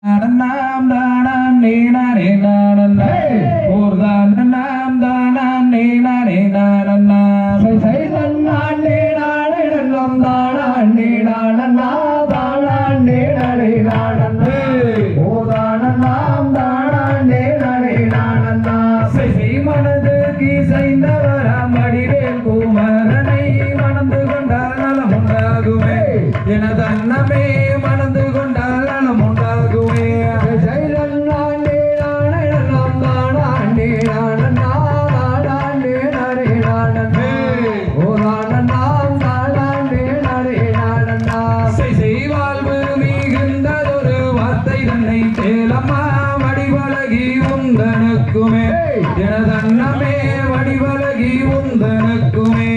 nam danan ni na ni na na na urdan nam danan ni na ni na na na sai sai dan nan ni na ni nam danan ni na na na danan ni na ni na na na urdan nam danan ni na ni na na na sai sai manadu ki saindavara madivel kumarane manandu kondal nalam undagume enadanname manandu kondal nalam undagume எனதன்னமே வடிவலகி உந்தனுக்குமே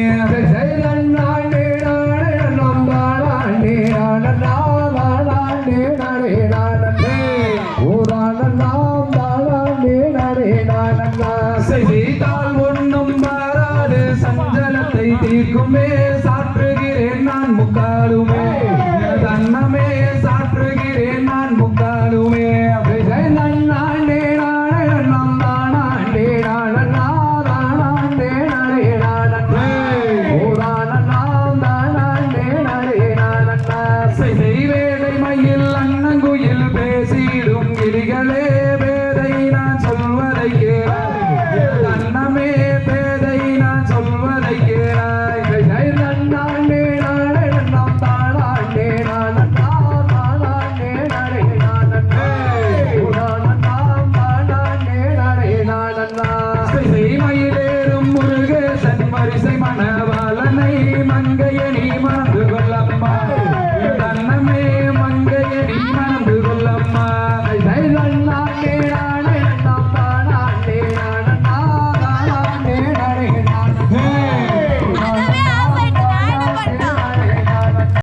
செய்தால் ஒன்றும் மாறாது சஞ்சலத்தை தீர்க்குமே சாற்றுகிறேன் நான் முக்காலுமே எனதன்னமே சாற்றுகிறேன் நான் முக்காலுமே செய்வேடை மயில் அண்ணங்குயில் பேசிடும் கிளிகளே